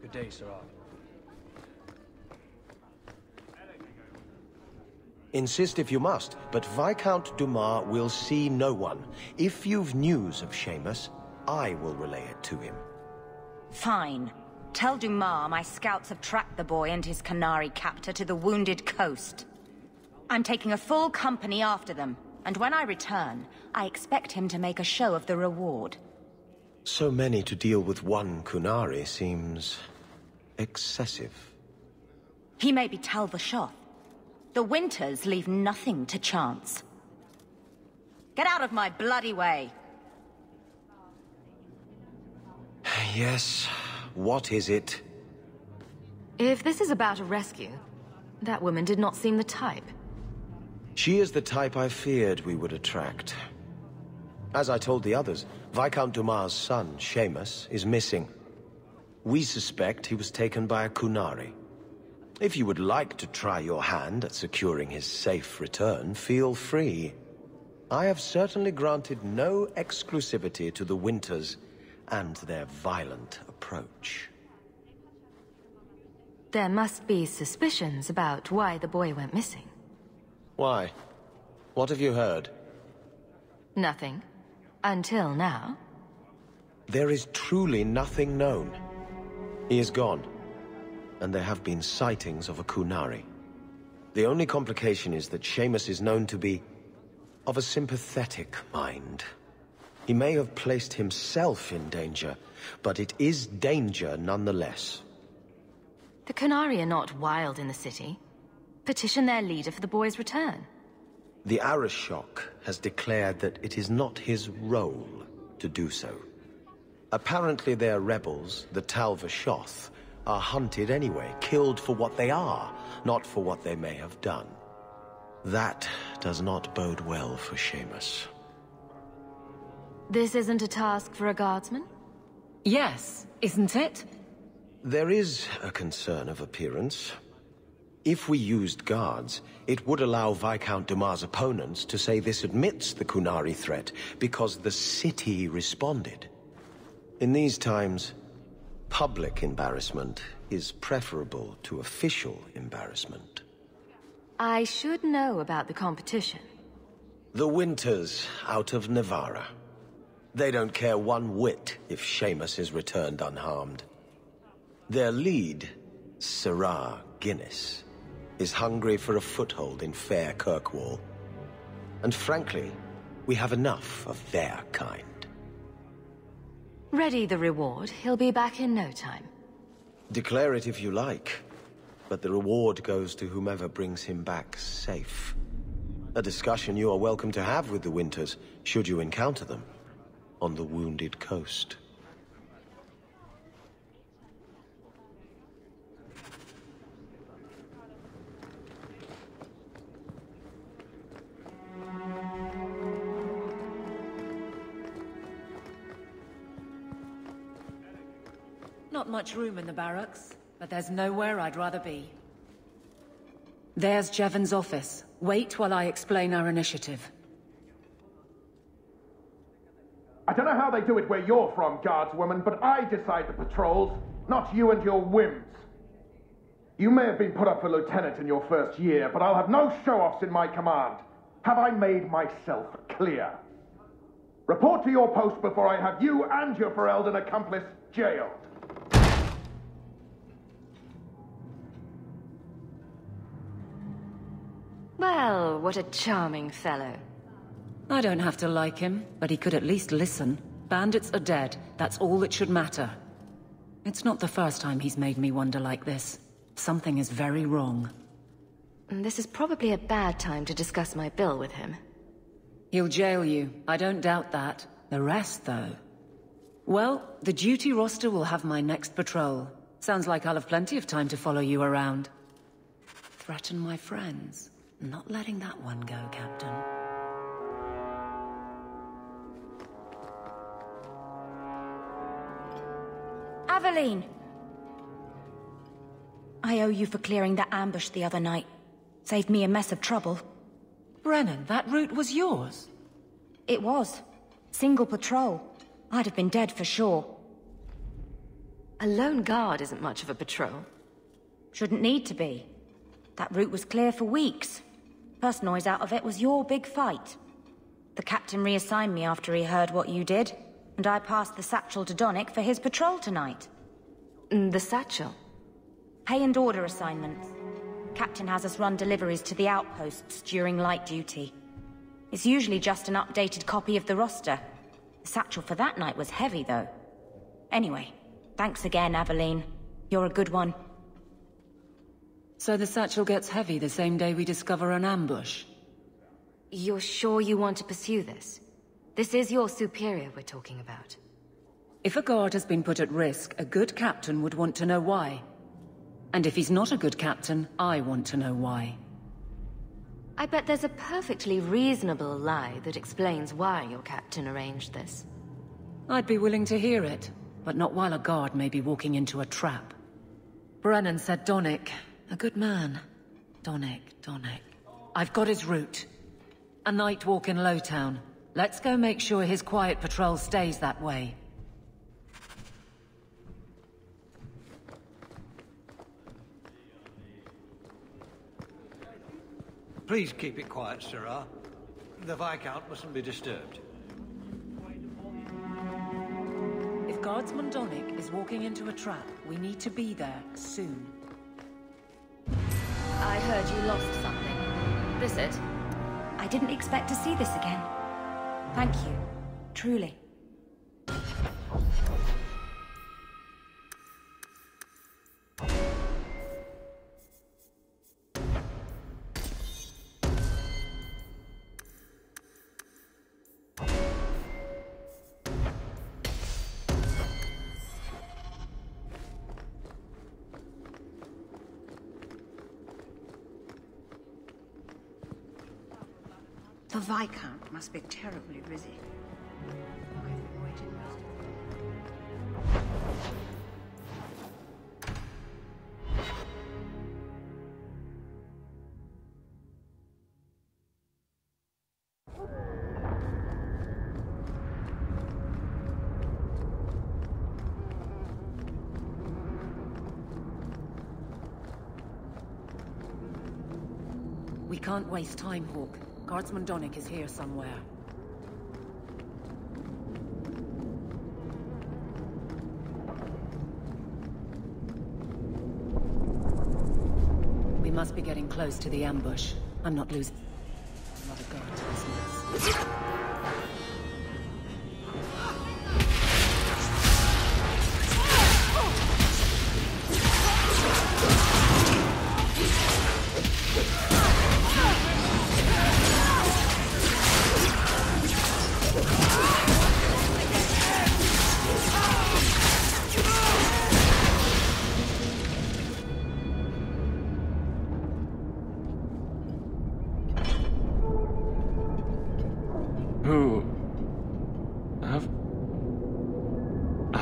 Good day, Sir Arthur. Insist if you must, but Viscount Dumas will see no one. If you've news of Shamus, I will relay it to him. Fine. Tell Dumas my scouts have tracked the boy and his Canary captor to the Wounded Coast. I'm taking a full company after them, and when I return, I expect him to make a show of the reward. So many to deal with one Kunari seems excessive. He may be Tal-Vashoth. The Winters leave nothing to chance. Get out of my bloody way! Yes, what is it? If this is about a rescue, that woman did not seem the type. She is the type I feared we would attract. As I told the others, Viscount Dumas' son, Shamus, is missing. We suspect he was taken by a Kunari. If you would like to try your hand at securing his safe return, feel free. I have certainly granted no exclusivity to the Winters and their violent approach. There must be suspicions about why the boy went missing. Why? What have you heard? Nothing. Until now. There is truly nothing known. He is gone, and there have been sightings of a Kunari. The only complication is that Shamus is known to be of a sympathetic mind. He may have placed himself in danger, but it is danger nonetheless. The Kunari are not wild in the city. Petition their leader for the boy's return. The Arishok has declared that it is not his role to do so. Apparently their rebels, the Tal-Vashoth, are hunted anyway, killed for what they are, not for what they may have done. That does not bode well for Shamus. This isn't a task for a guardsman? Yes, isn't it? There is a concern of appearance. If we used guards, it would allow Viscount Dumas' opponents to say this admits the Kunari threat, because the city responded. In these times, public embarrassment is preferable to official embarrassment. I should know about the competition. The Winters out of Navarra. They don't care one whit if Shamus is returned unharmed. Their lead, Sirrah Guinness, is hungry for a foothold in fair Kirkwall. And frankly, we have enough of their kind. Ready the reward. He'll be back in no time. Declare it if you like, but the reward goes to whomever brings him back safe. A discussion you are welcome to have with the Winters, should you encounter them, on the Wounded Coast. Not much room in the barracks, but there's nowhere I'd rather be. There's Javen's office. Wait while I explain our initiative. I don't know how they do it where you're from, guardswoman, but I decide the patrols, not you and your whims. You may have been put up for lieutenant in your first year, but I'll have no show-offs in my command. Have I made myself clear? Report to your post before I have you and your Ferelden accomplice jailed. Well, what a charming fellow. I don't have to like him, but he could at least listen. Bandits are dead. That's all that should matter. It's not the first time he's made me wonder like this. Something is very wrong. This is probably a bad time to discuss my bill with him. He'll jail you, I don't doubt that. The rest, though... Well, the duty roster will have my next patrol. Sounds like I'll have plenty of time to follow you around. Threaten my friends. Not letting that one go, Captain. Aveline! I owe you for clearing that ambush the other night. Saved me a mess of trouble. Brennan, that route was yours? It was. Single patrol. I'd have been dead for sure. A lone guard isn't much of a patrol. Shouldn't need to be. That route was clear for weeks. First noise out of it was your big fight. The captain reassigned me after he heard what you did, and I passed the satchel to Donic for his patrol tonight. The satchel? Pay and order assignments. Captain has us run deliveries to the outposts during light duty. It's usually just an updated copy of the roster. The satchel for that night was heavy, though. Anyway, thanks again, Aveline. You're a good one. So the satchel gets heavy the same day we discover an ambush? You're sure you want to pursue this? This is your superior we're talking about. If a guard has been put at risk, a good captain would want to know why. And if he's not a good captain, I want to know why. I bet there's a perfectly reasonable lie that explains why your captain arranged this. I'd be willing to hear it, but not while a guard may be walking into a trap. Brennan said Donic. A good man. Donic. I've got his route. A night walk in Lowtown. Let's go make sure his quiet patrol stays that way. Please keep it quiet, Sirrah. The Viscount mustn't be disturbed. If Guardsman Donic is walking into a trap, we need to be there soon. I heard you lost something. This it? I didn't expect to see this again. Thank you. Truly. The Viscount must be terribly busy. I've waited most We can't waste time, Hawk. Guardsman Donic is here somewhere. We must be getting close to the ambush. I'm not losing. Another guard to this mess.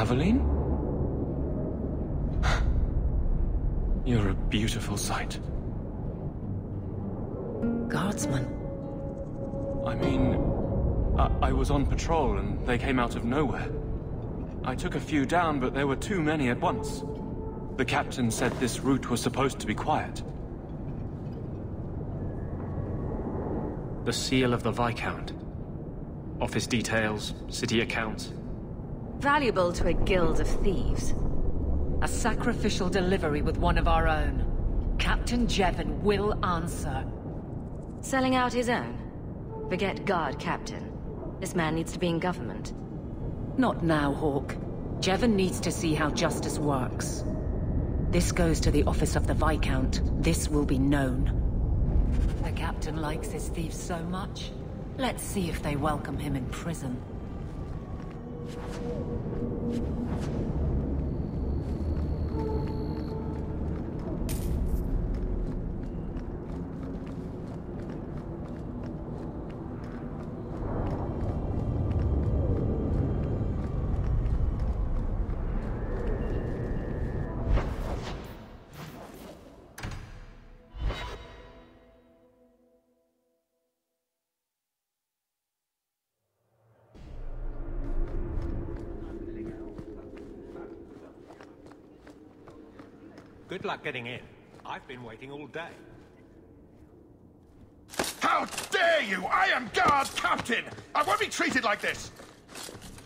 Aveline? You're a beautiful sight. Guardsman? I mean, I was on patrol and they came out of nowhere. I took a few down, but there were too many at once. The captain said this route was supposed to be quiet. The seal of the Viscount. Office details, city accounts. Valuable to a guild of thieves. A sacrificial delivery with one of our own. Captain Javen will answer. Selling out his own? Forget guard captain. This man needs to be in government. Not now, Hawk. Javen needs to see how justice works. This goes to the office of the Viscount. This will be known. The captain likes his thieves so much. Let's see if they welcome him in prison. Good luck getting in. I've been waiting all day. How dare you! I am Guard Captain! I won't be treated like this!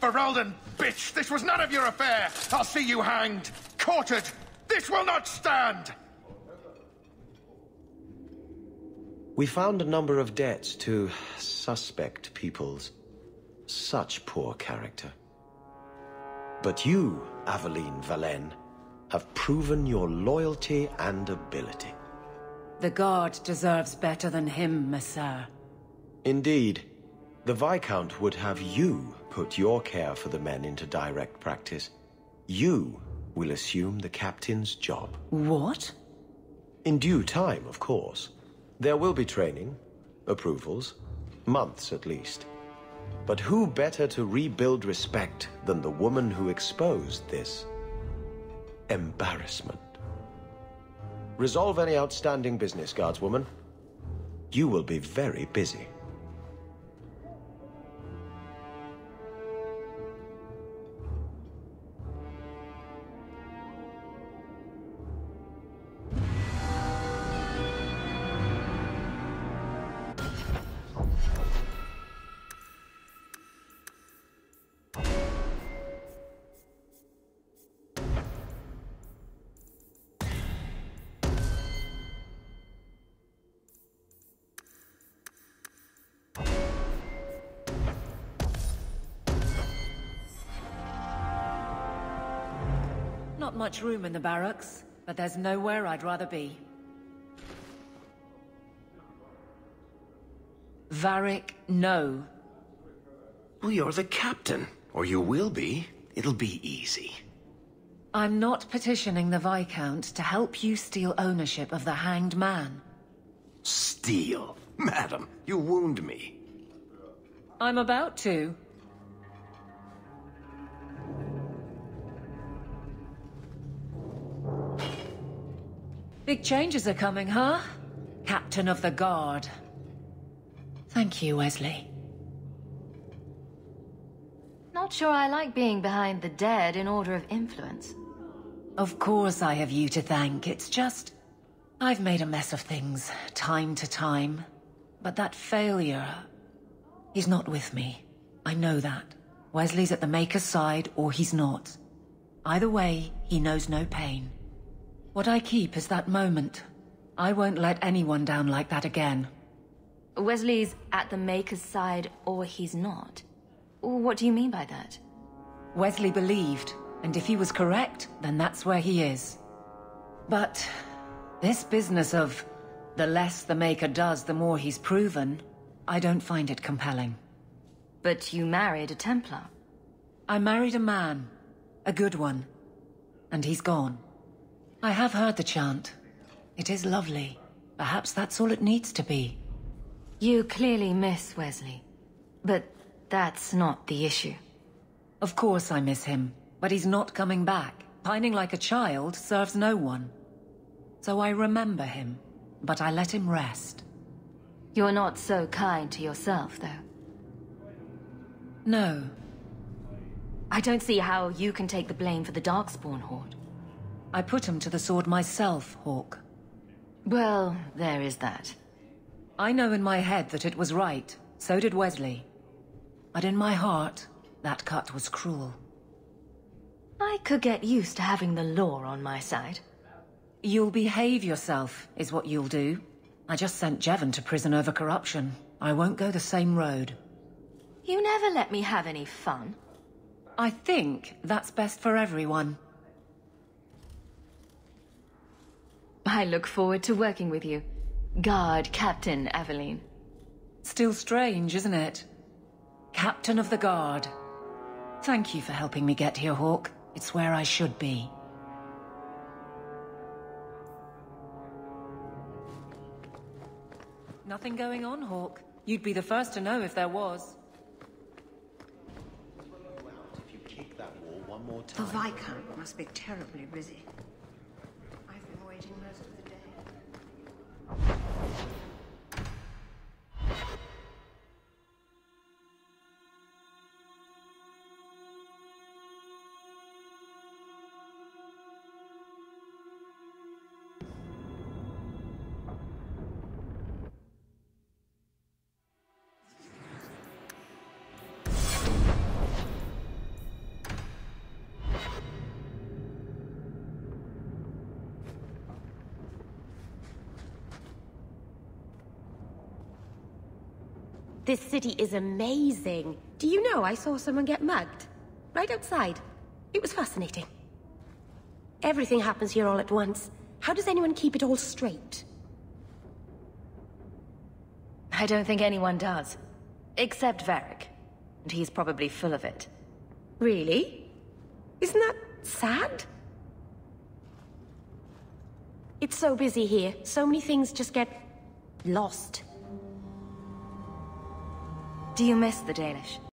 Ferelden, bitch, this was none of your affair! I'll see you hanged, quartered! This will not stand! We found a number of debts to suspect peoples. Such poor character. But you, Aveline Valen, have proven your loyalty and ability. The Guard deserves better than him, Messire. Indeed. The Viscount would have you put your care for the men into direct practice. You will assume the captain's job. What? In due time, of course. There will be training, approvals, months at least. But who better to rebuild respect than the woman who exposed this embarrassment? Resolve any outstanding business, Guardswoman. You will be very busy. Not much room in the barracks, but there's nowhere I'd rather be. Varric, no. Well, you're the captain. Or you will be. It'll be easy. I'm not petitioning the Viscount to help you steal ownership of the Hanged Man. Steal? Madam, you wound me. I'm about to. Big changes are coming, huh? Captain of the Guard. Thank you, Wesley. Not sure I like being behind the dead in order of influence. Of course I have you to thank. It's just, I've made a mess of things, time to time. But that failure, he's not with me. I know that. Wesley's at the Maker's side, or he's not. Either way, he knows no pain. What I keep is that moment. I won't let anyone down like that again. Wesley's at the Maker's side, or he's not? What do you mean by that? Wesley believed, and if he was correct, then that's where he is. But this business of the less the Maker does, the more he's proven, I don't find it compelling. But you married a Templar. I married a man. A good one. And he's gone. I have heard the chant. It is lovely. Perhaps that's all it needs to be. You clearly miss Wesley. But that's not the issue. Of course I miss him, but he's not coming back. Pining like a child serves no one. So I remember him, but I let him rest. You're not so kind to yourself, though. No. I don't see how you can take the blame for the Darkspawn Horde. I put him to the sword myself, Hawk. Well, there is that. I know in my head that it was right. So did Wesley. But in my heart, that cut was cruel. I could get used to having the law on my side. You'll behave yourself, is what you'll do. I just sent Javen to prison over corruption. I won't go the same road. You never let me have any fun. I think that's best for everyone. I look forward to working with you. Guard Captain Aveline. Still strange, isn't it? Captain of the Guard. Thank you for helping me get here, Hawk. It's where I should be. Nothing going on, Hawk. You'd be the first to know if there was. If you kick that wall one more The time. Viscount must be terribly busy. I've been waiting most of the day. This city is amazing. Do you know I saw someone get mugged? Right outside. It was fascinating. Everything happens here all at once. How does anyone keep it all straight? I don't think anyone does. Except Varric. And he's probably full of it. Really? Isn't that sad? It's so busy here. So many things just get lost. Do you miss the Danish?